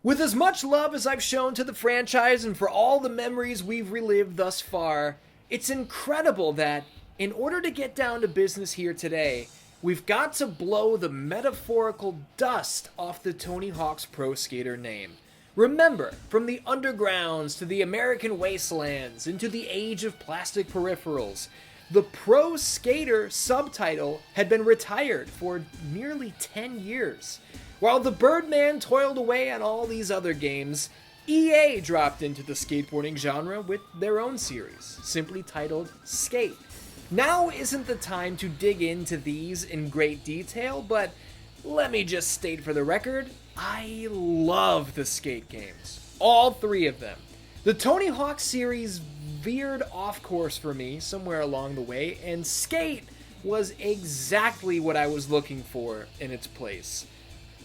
With as much love as I've shown to the franchise and for all the memories we've relived thus far, it's incredible that, in order to get down to business here today, we've got to blow the metaphorical dust off the Tony Hawk's Pro Skater name. Remember, from the undergrounds to the American Wastelands into the age of plastic peripherals, the Pro Skater subtitle had been retired for nearly 10 years. While the Birdman toiled away on all these other games, EA dropped into the skateboarding genre with their own series, simply titled Skate. Now isn't the time to dig into these in great detail, but let me just state for the record, I love the Skate games. All three of them. The Tony Hawk series veered off course for me somewhere along the way, and Skate was exactly what I was looking for in its place.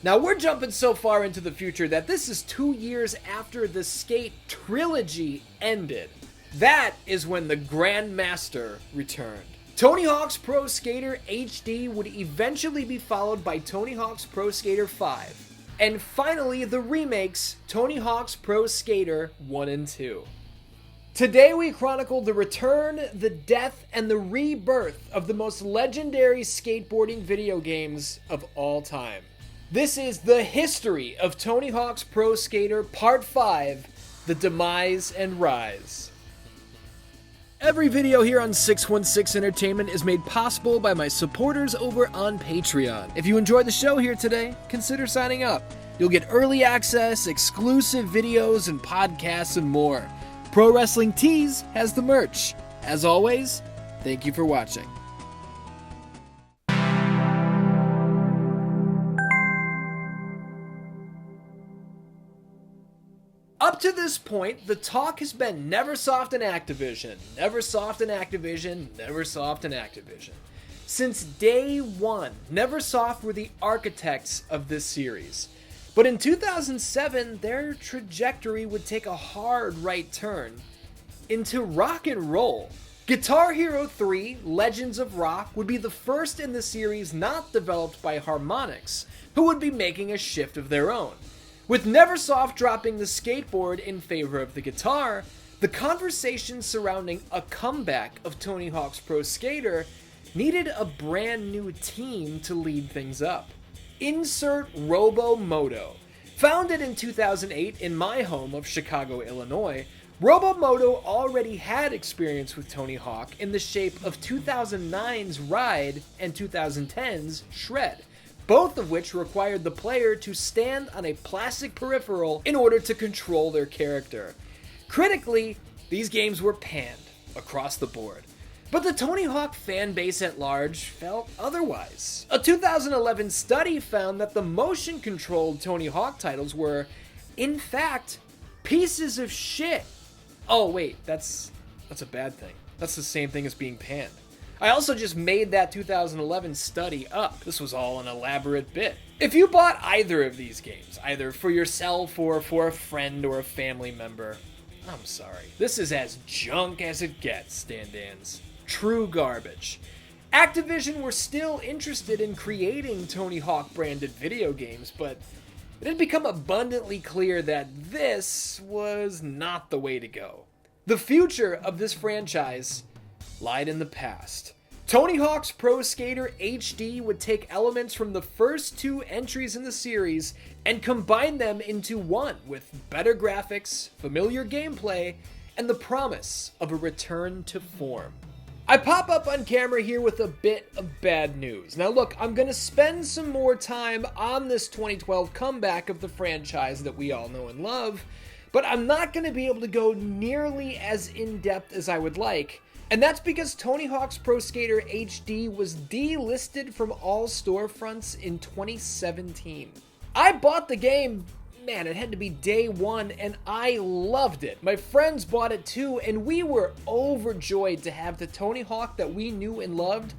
Now we're jumping so far into the future that this is 2 years after the Skate trilogy ended. That is when the grandmaster returned. Tony Hawk's Pro Skater HD would eventually be followed by Tony Hawk's Pro Skater 5. And finally, the remakes, Tony Hawk's Pro Skater 1 and 2. Today we chronicle the return, the death, and the rebirth of the most legendary skateboarding video games of all time. This is the history of Tony Hawk's Pro Skater Part 5, The Demise and Rise. Every video here on 616 Entertainment is made possible by my supporters over on Patreon. If you enjoyed the show here today, consider signing up. You'll get early access, exclusive videos and podcasts and more. Pro Wrestling Tees has the merch. As always, thank you for watching. Up to this point, the talk has been Neversoft and Activision, Neversoft and Activision, Neversoft and Activision. Since day one, Neversoft were the architects of this series. But in 2007, their trajectory would take a hard right turn into rock and roll. Guitar Hero 3: Legends of Rock would be the first in the series not developed by Harmonix, who would be making a shift of their own. With Neversoft dropping the skateboard in favor of the guitar, the conversation surrounding a comeback of Tony Hawk's Pro Skater needed a brand new team to lead things up. Insert Robomoto. Founded in 2008 in my home of Chicago, Illinois, Robomoto already had experience with Tony Hawk in the shape of 2009's Ride and 2010's Shred, both of which required the player to stand on a plastic peripheral in order to control their character. Critically, these games were panned across the board. But the Tony Hawk fan base at large felt otherwise. A 2011 study found that the motion-controlled Tony Hawk titles were, in fact, pieces of shit. Oh wait, that's a bad thing. That's the same thing as being panned. I also just made that 2011 study up. This was all an elaborate bit. If you bought either of these games, either for yourself or for a friend or a family member, I'm sorry. This is as junk as it gets, Dandans. True garbage. Activision were still interested in creating Tony Hawk branded video games, but it had become abundantly clear that this was not the way to go. The future of this franchise lied in the past. Tony Hawk's Pro Skater HD would take elements from the first two entries in the series and combine them into one with better graphics, familiar gameplay, and the promise of a return to form. I pop up on camera here with a bit of bad news. Now look, I'm going to spend some more time on this 2012 comeback of the franchise that we all know and love, but I'm not going to be able to go nearly as in-depth as I would like. And that's because Tony Hawk's Pro Skater HD was delisted from all storefronts in 2017. I bought the game, man, it had to be day one, and I loved it. My friends bought it too, and we were overjoyed to have the Tony Hawk that we knew and loved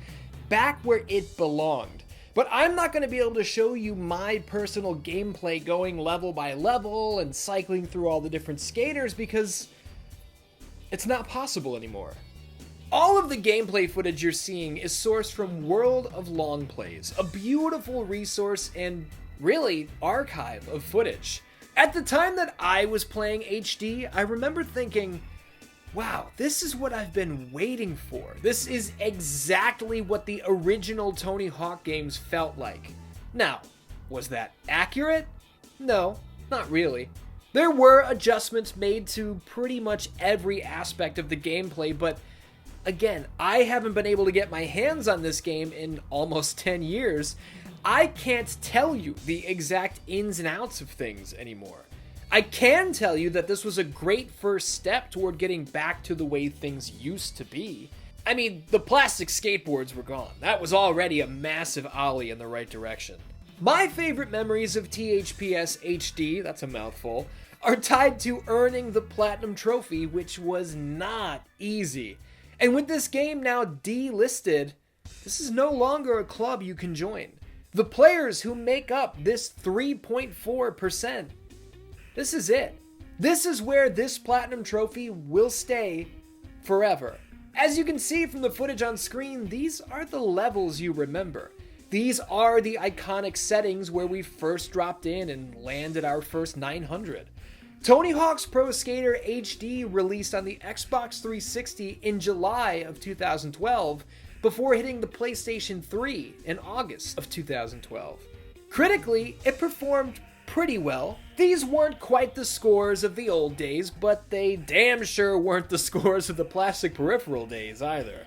back where it belonged. But I'm not going to be able to show you my personal gameplay going level by level and cycling through all the different skaters because it's not possible anymore. All of the gameplay footage you're seeing is sourced from World of Long Plays, a beautiful resource and really archive of footage. At the time that I was playing HD, I remember thinking, wow, this is what I've been waiting for. This is exactly what the original Tony Hawk games felt like. Now, was that accurate? No, not really. There were adjustments made to pretty much every aspect of the gameplay, but again, I haven't been able to get my hands on this game in almost 10 years. I can't tell you the exact ins and outs of things anymore. I can tell you that this was a great first step toward getting back to the way things used to be. I mean, the plastic skateboards were gone. That was already a massive ollie in the right direction. My favorite memories of THPS HD, that's a mouthful, are tied to earning the Platinum Trophy, which was not easy. And with this game now delisted, this is no longer a club you can join. The players who make up this 3.4%, this is it. This is where this Platinum Trophy will stay forever. As you can see from the footage on screen, these are the levels you remember. These are the iconic settings where we first dropped in and landed our first 900. Tony Hawk's Pro Skater HD released on the Xbox 360 in July of 2012 before hitting the PlayStation 3 in August of 2012. Critically, it performed pretty well. These weren't quite the scores of the old days, but they damn sure weren't the scores of the plastic peripheral days either.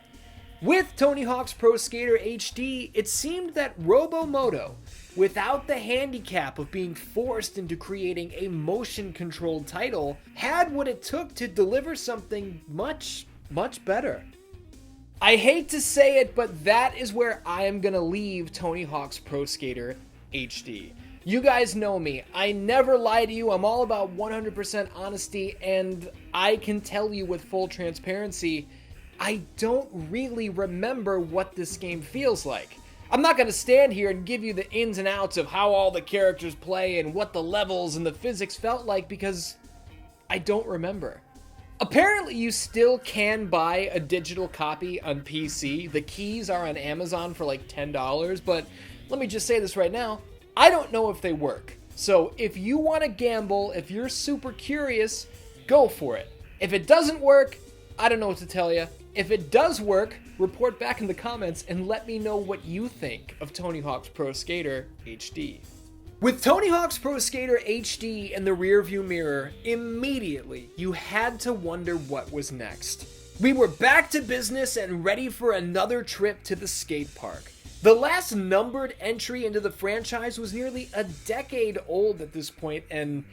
With Tony Hawk's Pro Skater HD, it seemed that Robomoto, without the handicap of being forced into creating a motion-controlled title, had what it took to deliver something much, much better. I hate to say it, but that is where I am gonna leave Tony Hawk's Pro Skater HD. You guys know me. I never lie to you. I'm all about 100% honesty, and I can tell you with full transparency, I don't really remember what this game feels like. I'm not going to stand here and give you the ins and outs of how all the characters play and what the levels and the physics felt like because I don't remember. Apparently you still can buy a digital copy on PC. The keys are on Amazon for like $10, but let me just say this right now. I don't know if they work. So if you want to gamble, if you're super curious, go for it. If it doesn't work, I don't know what to tell you. If it does work, report back in the comments and let me know what you think of Tony Hawk's Pro Skater HD. With Tony Hawk's Pro Skater HD in the rearview mirror, immediately you had to wonder what was next. We were back to business and ready for another trip to the skate park. The last numbered entry into the franchise was nearly a decade old at this point, and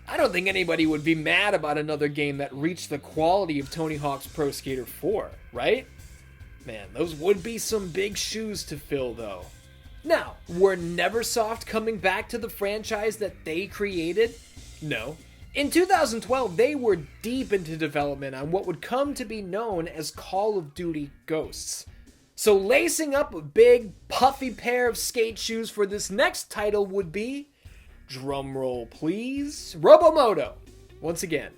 I don't think anybody would be mad about another game that reached the quality of Tony Hawk's Pro Skater 4, right? Man, those would be some big shoes to fill, though. Now, were Neversoft coming back to the franchise that they created? No. In 2012, they were deep into development on what would come to be known as Call of Duty Ghosts. So lacing up a big, puffy pair of skate shoes for this next title would be, drumroll please, Robomoto. Once again.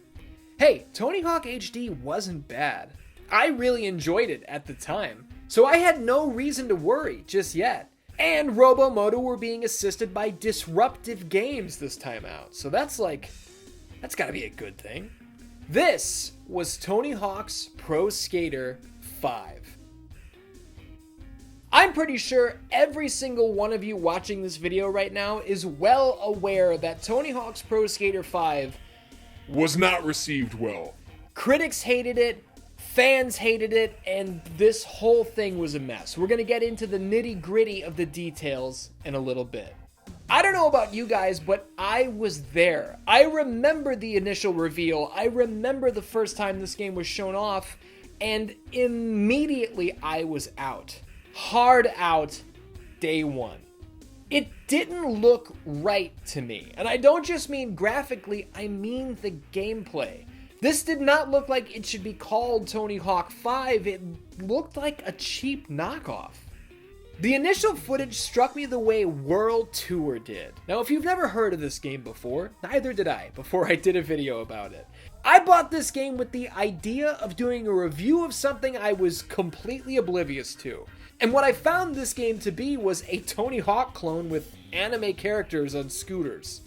Hey, Tony Hawk HD wasn't bad. I really enjoyed it at the time, so I had no reason to worry just yet. And Robomoto were being assisted by Disruptive Games this time out, so that's gotta be a good thing. This was Tony Hawk's Pro Skater 5. I'm pretty sure every single one of you watching this video right now is well aware that Tony Hawk's Pro Skater 5 was not received well. Critics hated it, fans hated it, and this whole thing was a mess. We're gonna get into the nitty-gritty of the details in a little bit. I don't know about you guys, but I was there. I remember the initial reveal. I remember the first time this game was shown off, and immediately I was out. Hard out, day one. It didn't look right to me, and I don't just mean graphically, I mean the gameplay. This did not look like it should be called Tony Hawk 5, it looked like a cheap knockoff. The initial footage struck me the way World Tour did. Now, if you've never heard of this game before, neither did I before I did a video about it. I bought this game with the idea of doing a review of something I was completely oblivious to. And what I found this game to be was a Tony Hawk clone with anime characters on scooters.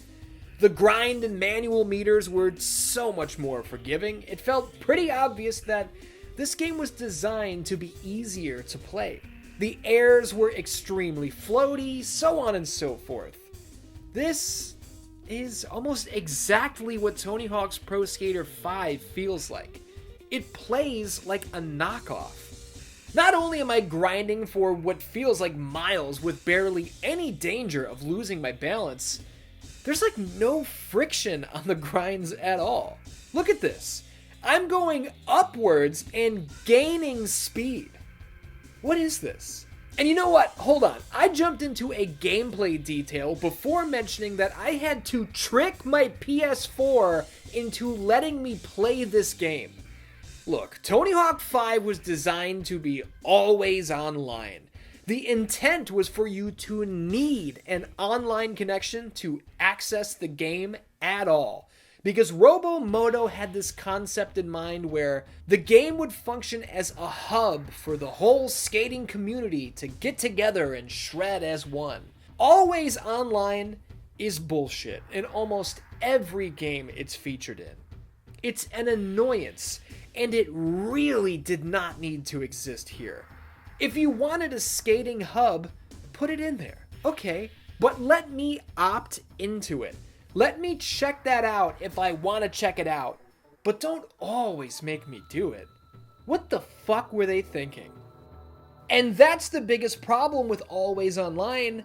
The grind and manual meters were so much more forgiving. It felt pretty obvious that this game was designed to be easier to play. The airs were extremely floaty, so on and so forth. This is almost exactly what Tony Hawk's Pro Skater 5 feels like. It plays like a knockoff. Not only am I grinding for what feels like miles with barely any danger of losing my balance, there's like no friction on the grinds at all. Look at this. I'm going upwards and gaining speed. What is this? And you know what? Hold on. I jumped into a gameplay detail before mentioning that I had to trick my PS4 into letting me play this game. Look, Tony Hawk 5 was designed to be always online. The intent was for you to need an online connection to access the game at all. Because Robomoto had this concept in mind where the game would function as a hub for the whole skating community to get together and shred as one. Always online is bullshit in almost every game it's featured in. It's an annoyance, and it really did not need to exist here. If you wanted a skating hub, put it in there. Okay, but let me opt into it. Let me check that out if I want to check it out. But don't always make me do it. What the fuck were they thinking? And that's the biggest problem with Always Online.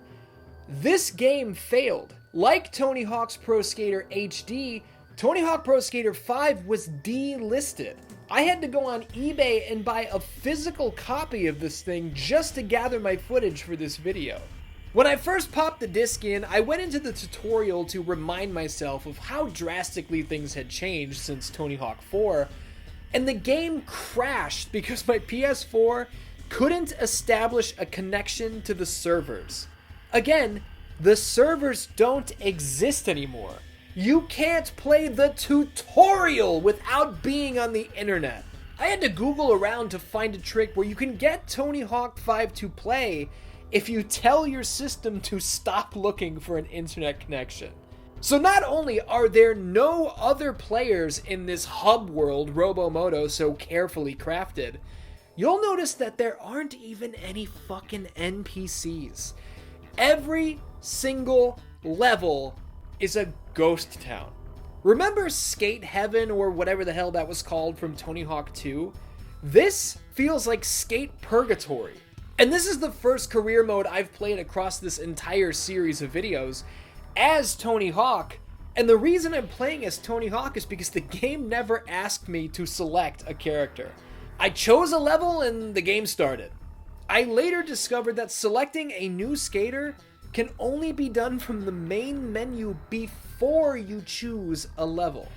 This game failed. Like Tony Hawk's Pro Skater HD, Tony Hawk Pro Skater 5 was delisted. I had to go on eBay and buy a physical copy of this thing just to gather my footage for this video. When I first popped the disc in, I went into the tutorial to remind myself of how drastically things had changed since Tony Hawk 4, and the game crashed because my PS4 couldn't establish a connection to the servers. Again, the servers don't exist anymore. You can't play the tutorial without being on the internet. I had to Google around to find a trick where you can get Tony Hawk 5 to play if you tell your system to stop looking for an internet connection. So not only are there no other players in this hub world Robomoto so carefully crafted, you'll notice that there aren't even any fucking NPCs. Every single level is a ghost town. Remember Skate Heaven or whatever the hell that was called from Tony Hawk 2? This feels like Skate Purgatory. And this is the first career mode I've played across this entire series of videos as Tony Hawk. And the reason I'm playing as Tony Hawk is because the game never asked me to select a character. I chose a level and the game started. I later discovered that selecting a new skater can only be done from the main menu before you choose a level.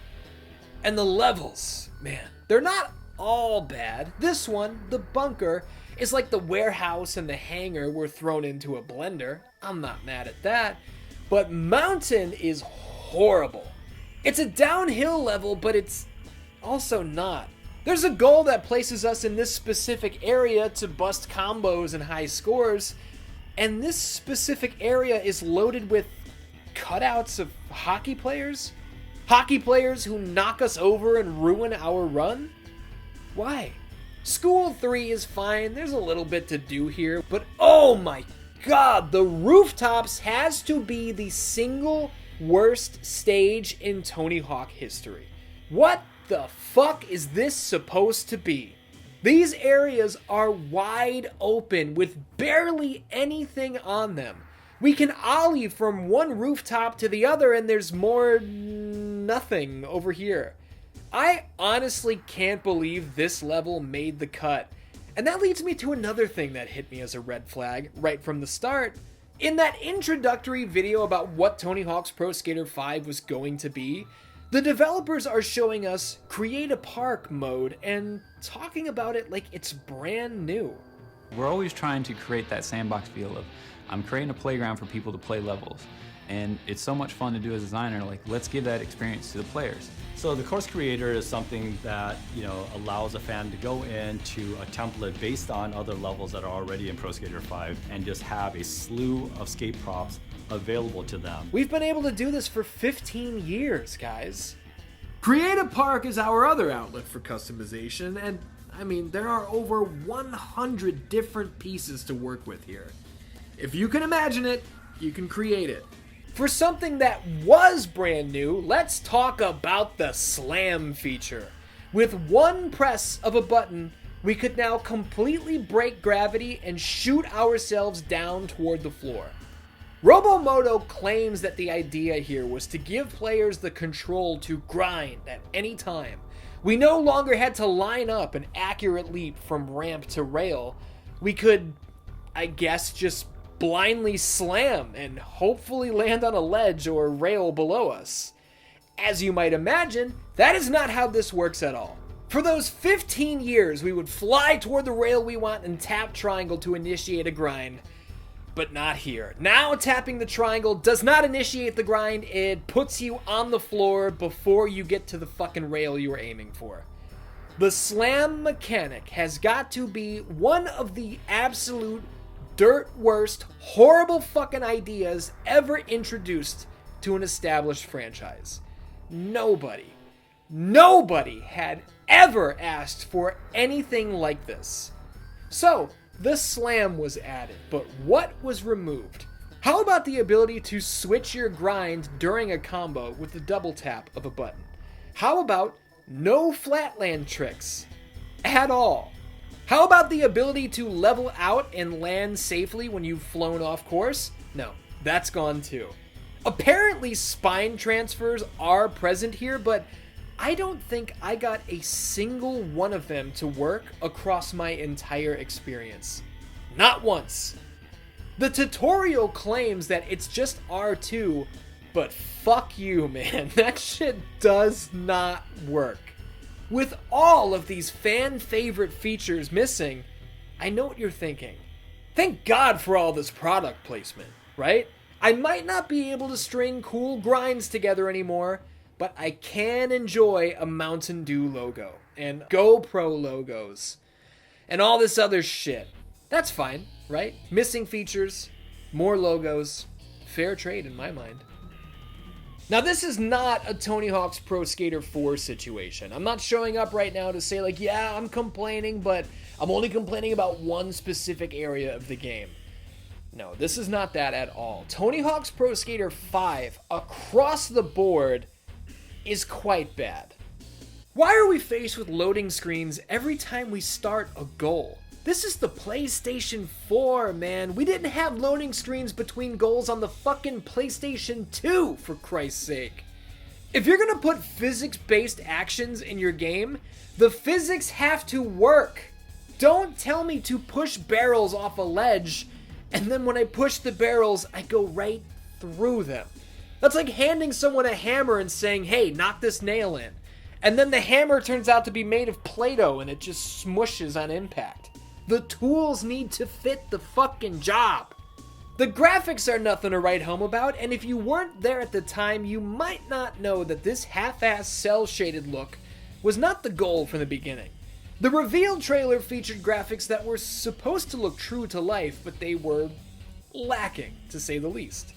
And the levels, man, they're not all bad. This one, the bunker, is like the warehouse and the hangar were thrown into a blender. I'm not mad at that. But Mountain is horrible. It's a downhill level, but it's also not. There's a goal that places us in this specific area to bust combos and high scores, and this specific area is loaded with cutouts of hockey players? Hockey players who knock us over and ruin our run? Why? School 3 is fine, there's a little bit to do here, but oh my god, the rooftops has to be the single worst stage in Tony Hawk history. What the fuck is this supposed to be? These areas are wide open with barely anything on them. We can ollie from one rooftop to the other and there's more nothing over here. I honestly can't believe this level made the cut. And that leads me to another thing that hit me as a red flag right from the start. In that introductory video about what Tony Hawk's Pro Skater 5 was going to be, the developers are showing us Create a Park mode and talking about it like it's brand new. We're always trying to create that sandbox feel of, I'm creating a playground for people to play levels. And it's so much fun to do as a designer, like let's give that experience to the players. So the course creator is something that, allows a fan to go into a template based on other levels that are already in Pro Skater 5 and just have a slew of skate props available to them. We've been able to do this for 15 years, guys. Creative Park is our other outlet for customization, and I mean, there are over 100 different pieces to work with here. If you can imagine it, you can create it. For something that was brand new, let's talk about the slam feature. With one press of a button, we could now completely break gravity and shoot ourselves down toward the floor. Robomoto claims that the idea here was to give players the control to grind at any time. We no longer had to line up an accurate leap from ramp to rail. We could, I guess, just blindly slam and hopefully land on a ledge or rail below us. As you might imagine, that is not how this works at all. For those 15 years, we would fly toward the rail we want and tap triangle to initiate a grind. But not here. Now tapping the triangle does not initiate the grind, it puts you on the floor before you get to the fucking rail you were aiming for. The slam mechanic has got to be one of the absolute dirt worst, horrible fucking ideas ever introduced to an established franchise. Nobody had ever asked for anything like this. So, the slam was added, but what was removed? How about the ability to switch your grind during a combo with the double tap of a button? How about no flatland tricks at all? How about the ability to level out and land safely when you've flown off course? No, that's gone too. Apparently spine transfers are present here, but I don't think I got a single one of them to work across my entire experience. Not once. The tutorial claims that it's just R2, but fuck you, man. That shit does not work. With all of these fan favorite features missing, I know what you're thinking. Thank God for all this product placement, right? I might not be able to string cool grinds together anymore, but I can enjoy a Mountain Dew logo and GoPro logos and all this other shit. That's fine, right? Missing features, more logos, fair trade in my mind. Now, this is not a Tony Hawk's Pro Skater 4 situation. I'm not showing up right now to say, like, yeah, I'm complaining, but I'm only complaining about one specific area of the game. No, this is not that at all. Tony Hawk's Pro Skater 5, across the board, is quite bad. Why are we faced with loading screens every time we start a goal? This is the PlayStation 4, man. We didn't have loading screens between goals on the fucking PlayStation 2, for Christ's sake. If you're gonna put physics-based actions in your game, the physics have to work. Don't tell me to push barrels off a ledge, and then when I push the barrels, I go right through them. That's like handing someone a hammer and saying, hey, knock this nail in. And then the hammer turns out to be made of Play-Doh and it just smushes on impact. The tools need to fit the fucking job. The graphics are nothing to write home about, and if you weren't there at the time, you might not know that this half-ass cel-shaded look was not the goal from the beginning. The reveal trailer featured graphics that were supposed to look true to life, but they were lacking, to say the least.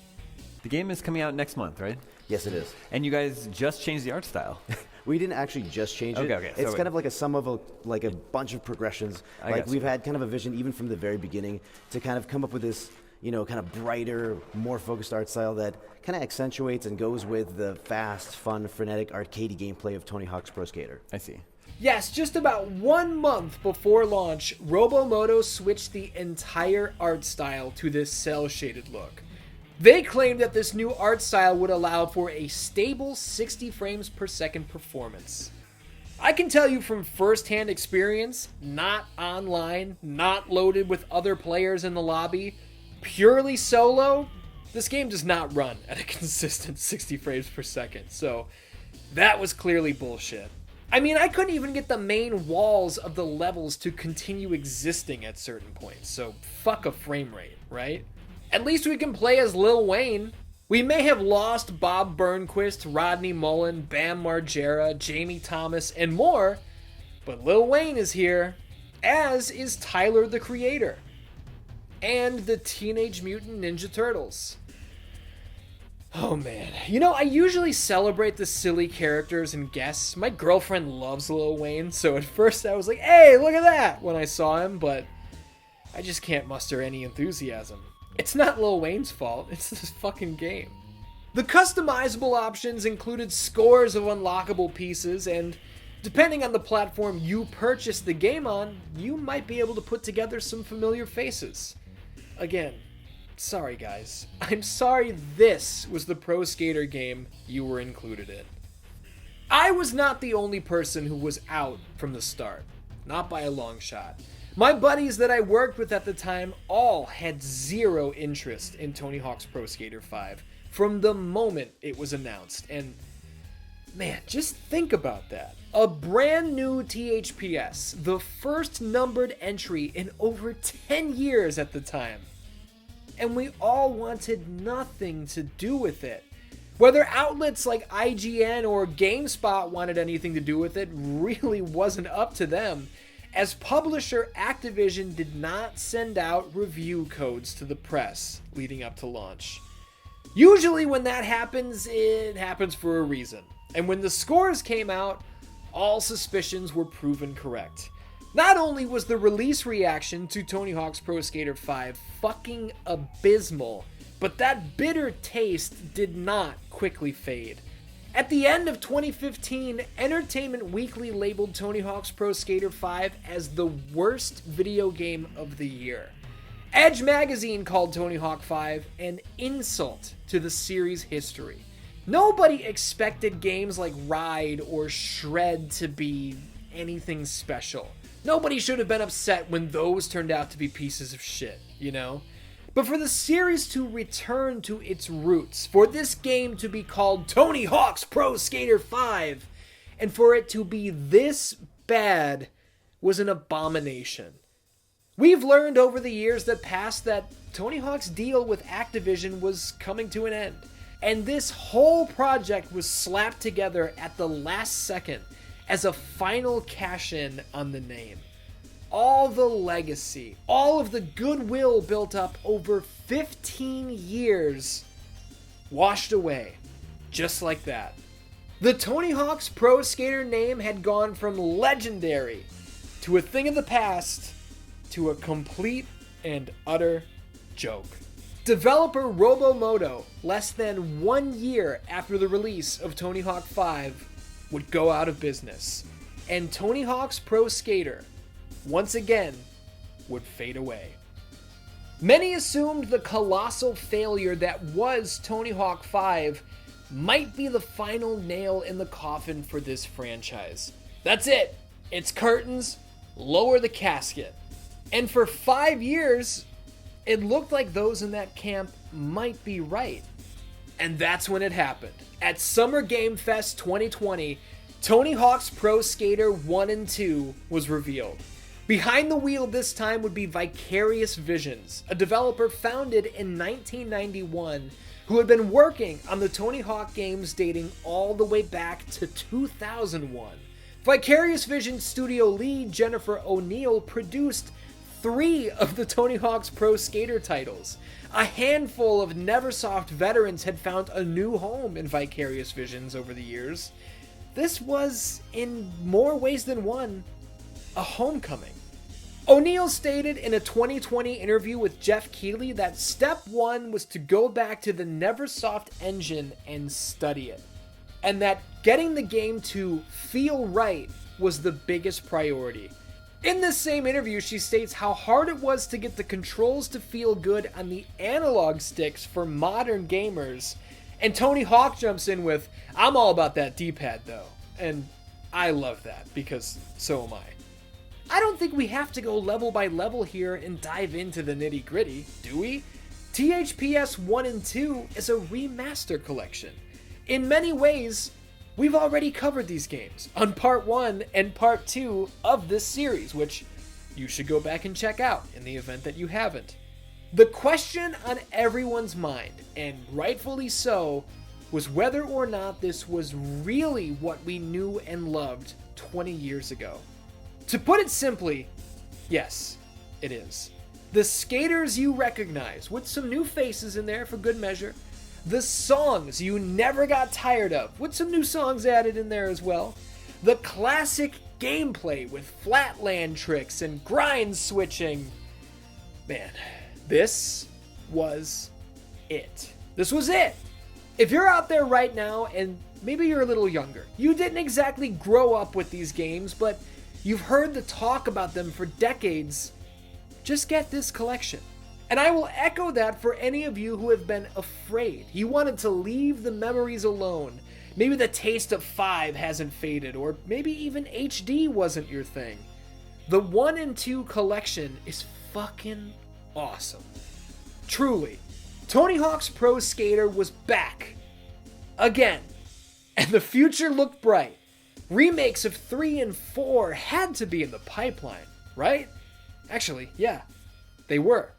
The game is coming out next month, right? Yes, it is. And you guys just changed the art style. We didn't actually just change it. Okay. It's kind of like a sum of a bunch of progressions. Like we've had kind of a vision even from the very beginning to kind of come up with this, kind of brighter, more focused art style that kind of accentuates and goes with the fast, fun, frenetic, arcadey gameplay of Tony Hawk's Pro Skater. I see. Yes, just about 1 month before launch, Robomoto switched the entire art style to this cel-shaded look. They claimed that this new art style would allow for a stable 60 frames per second performance. I can tell you from first-hand experience, not online, not loaded with other players in the lobby, purely solo, this game does not run at a consistent 60 frames per second, so that was clearly bullshit. I mean, I couldn't even get the main walls of the levels to continue existing at certain points, so fuck a frame rate, right? At least we can play as Lil Wayne. We may have lost Bob Burnquist, Rodney Mullen, Bam Margera, Jamie Thomas, and more, but Lil Wayne is here, as is Tyler the Creator, and the Teenage Mutant Ninja Turtles. Oh man. You know, I usually celebrate the silly characters and guests. My girlfriend loves Lil Wayne, so at first I was like, hey, look at that when I saw him, but I just can't muster any enthusiasm. It's not Lil Wayne's fault, it's this fucking game. The customizable options included scores of unlockable pieces, and depending on the platform you purchase the game on, you might be able to put together some familiar faces. Again, sorry guys. I'm sorry this was the Pro Skater game you were included in. I was not the only person who was out from the start. Not by a long shot. My buddies that I worked with at the time all had zero interest in Tony Hawk's Pro Skater 5 from the moment it was announced. And man, just think about that. A brand new THPS, the first numbered entry in over 10 years at the time. And we all wanted nothing to do with it. Whether outlets like IGN or GameSpot wanted anything to do with it really wasn't up to them, as publisher Activision did not send out review codes to the press leading up to launch. Usually when that happens, it happens for a reason. And when the scores came out, all suspicions were proven correct. Not only was the release reaction to Tony Hawk's Pro Skater 5 fucking abysmal, but that bitter taste did not quickly fade. At the end of 2015, Entertainment Weekly labeled Tony Hawk's Pro Skater 5 as the worst video game of the year. Edge magazine called Tony Hawk 5 an insult to the series' history. Nobody expected games like Ride or Shred to be anything special. Nobody should have been upset when those turned out to be pieces of shit, you know? But for the series to return to its roots, for this game to be called Tony Hawk's Pro Skater 5, and for it to be this bad was an abomination. We've learned over the years that passed that Tony Hawk's deal with Activision was coming to an end, and this whole project was slapped together at the last second as a final cash-in on the name. All the legacy, all of the goodwill built up over 15 years washed away, just like that. The Tony Hawk's Pro Skater name had gone from legendary to a thing of the past to a complete and utter joke. Developer Robomoto, less than 1 year after the release of Tony Hawk 5, would go out of business, and Tony Hawk's Pro Skater once again would fade away. Many assumed the colossal failure that was Tony Hawk 5 might be the final nail in the coffin for this franchise. That's it. It's curtains, lower the casket. And for 5 years, it looked like those in that camp might be right. And that's when it happened. At Summer Game Fest 2020, Tony Hawk's Pro Skater 1 and 2 was revealed. Behind the wheel this time would be Vicarious Visions, a developer founded in 1991 who had been working on the Tony Hawk games dating all the way back to 2001. Vicarious Visions studio lead Jennifer O'Neill produced 3 of the Tony Hawk's Pro Skater titles. A handful of Neversoft veterans had found a new home in Vicarious Visions over the years. This was, in more ways than one, a homecoming. O'Neill stated in a 2020 interview with Jeff Keighley that step 1 was to go back to the Neversoft engine and study it, and that getting the game to feel right was the biggest priority. In this same interview, she states how hard it was to get the controls to feel good on the analog sticks for modern gamers, and Tony Hawk jumps in with, "I'm all about that D-pad though," and I love that because so am I. I don't think we have to go level by level here and dive into the nitty gritty, do we? THPS 1 and 2 is a remaster collection. In many ways, we've already covered these games on part 1 and part 2 of this series, which you should go back and check out in the event that you haven't. The question on everyone's mind, and rightfully so, was whether or not this was really what we knew and loved 20 years ago. To put it simply, yes, it is. The skaters you recognize, with some new faces in there for good measure, The songs you never got tired of, with some new songs added in there as well. The classic gameplay with flatland tricks and grind switching. Man, this was it. This was it. If you're out there right now and maybe you're a little younger, you didn't exactly grow up with these games, but you've heard the talk about them for decades, just get this collection. And I will echo that for any of you who have been afraid. You wanted to leave the memories alone. Maybe the taste of 5 hasn't faded, or maybe even HD wasn't your thing. The 1 and 2 collection is fucking awesome. Truly, Tony Hawk's Pro Skater was back. Again. And the future looked bright. Remakes of 3 and 4 had to be in the pipeline, right? Actually, yeah, they were.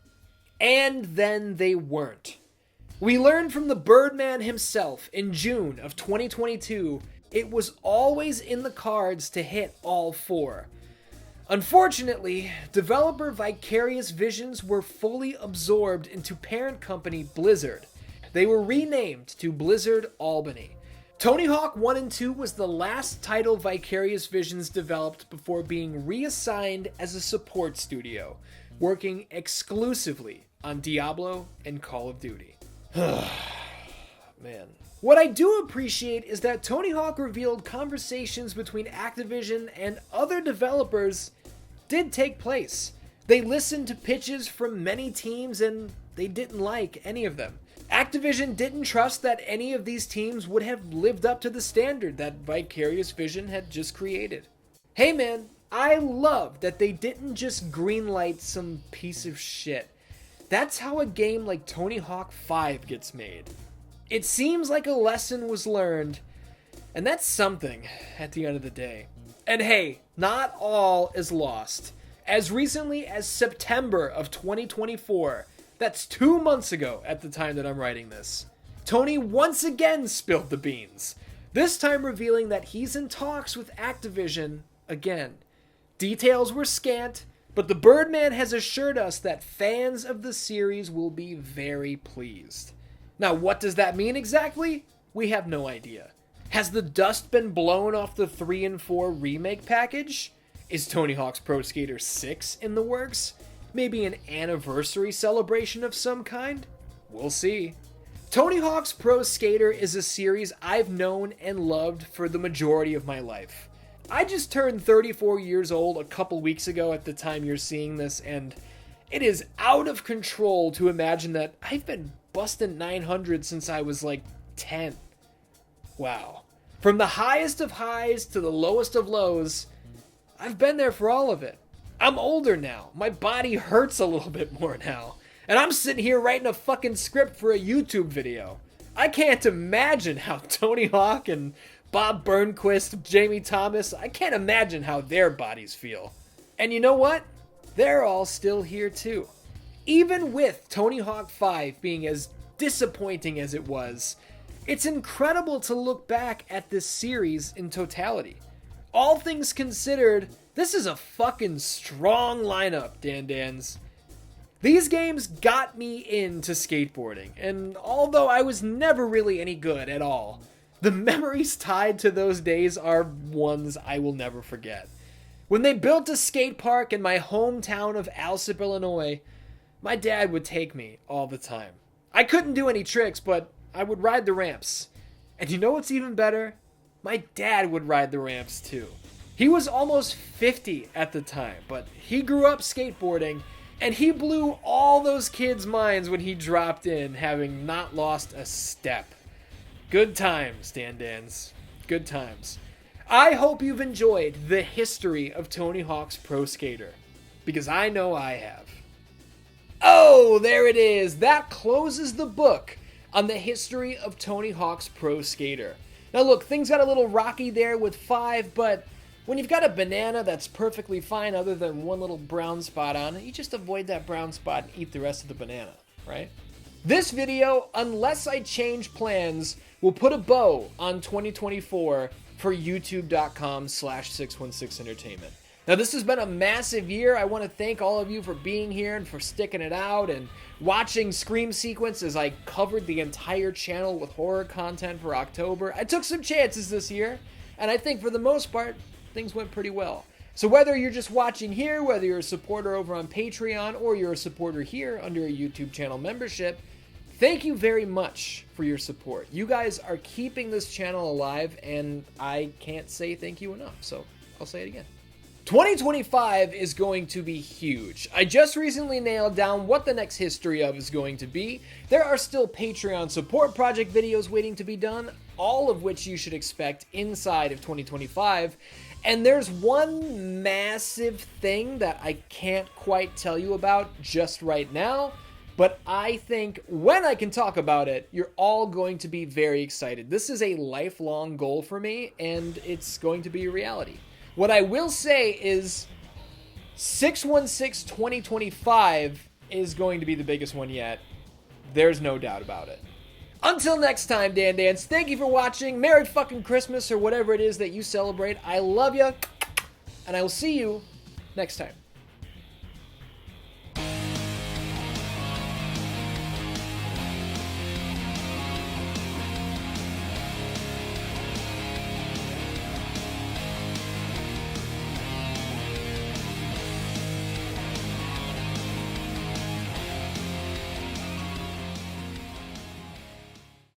And then they weren't. We learned from the Birdman himself in June of 2022 it was always in the cards to hit all 4. Unfortunately, developer Vicarious Visions were fully absorbed into parent company Blizzard. They were renamed to Blizzard Albany. Tony Hawk 1 and 2 was the last title Vicarious Visions developed before being reassigned as a support studio, working exclusively on Diablo and Call of Duty. Man. What I do appreciate is that Tony Hawk revealed conversations between Activision and other developers did take place. They listened to pitches from many teams and they didn't like any of them. Activision didn't trust that any of these teams would have lived up to the standard that Vicarious Vision had just created. Hey man, I love that they didn't just greenlight some piece of shit. That's how a game like Tony Hawk 5 gets made. It seems like a lesson was learned, and that's something at the end of the day. And hey, not all is lost. As recently as September of 2024, that's 2 months ago at the time that I'm writing this, Tony once again spilled the beans, this time revealing that he's in talks with Activision again. Details were scant, but the Birdman has assured us that fans of the series will be very pleased. Now, what does that mean exactly? We have no idea. Has the dust been blown off the 3 and 4 remake package? Is Tony Hawk's Pro Skater 6 in the works? Maybe an anniversary celebration of some kind? We'll see. Tony Hawk's Pro Skater is a series I've known and loved for the majority of my life. I just turned 34 years old a couple weeks ago at the time you're seeing this, and it is out of control to imagine that I've been busting 900 since I was like 10. Wow. From the highest of highs to the lowest of lows, I've been there for all of it. I'm older now. My body hurts a little bit more now. And I'm sitting here writing a fucking script for a YouTube video. I can't imagine how Tony Hawk and Bob Burnquist, Jamie Thomas, I can't imagine how their bodies feel. And you know what? They're all still here too. Even with Tony Hawk 5 being as disappointing as it was, it's incredible to look back at this series in totality. All things considered, this is a fucking strong lineup, Dan-Dans. These games got me into skateboarding, and although I was never really any good at all, the memories tied to those days are ones I will never forget. When they built a skate park in my hometown of Alsip, Illinois, my dad would take me all the time. I couldn't do any tricks, but I would ride the ramps. And you know what's even better? My dad would ride the ramps too. He was almost 50 at the time, but he grew up skateboarding, and he blew all those kids' minds when he dropped in, having not lost a step. Good times, Dan-Dans. Good times. I hope you've enjoyed the history of Tony Hawk's Pro Skater, because I know I have. Oh, there it is. That closes the book on the history of Tony Hawk's Pro Skater. Now look, things got a little rocky there with 5, but when you've got a banana that's perfectly fine other than one little brown spot on it, you just avoid that brown spot and eat the rest of the banana, right? This video, unless I change plans, will put a bow on 2024 for youtube.com/616entertainment. Now, this has been a massive year. I want to thank all of you for being here and for sticking it out and watching Scream Sequence as I covered the entire channel with horror content for October. I took some chances this year, and I think for the most part, things went pretty well. So whether you're just watching here, whether you're a supporter over on Patreon, or you're a supporter here under a YouTube channel membership, thank you very much for your support. You guys are keeping this channel alive, and I can't say thank you enough, so I'll say it again. 2025 is going to be huge. I just recently nailed down what the next history of is going to be. There are still Patreon support project videos waiting to be done, all of which you should expect inside of 2025. And there's one massive thing that I can't quite tell you about just right now, but I think when I can talk about it, you're all going to be very excited. This is a lifelong goal for me, and it's going to be a reality. What I will say is 6/16/2025 is going to be the biggest one yet. There's no doubt about it. Until next time, Dan Dans, thank you for watching. Merry fucking Christmas or whatever it is that you celebrate. I love you, and I will see you next time.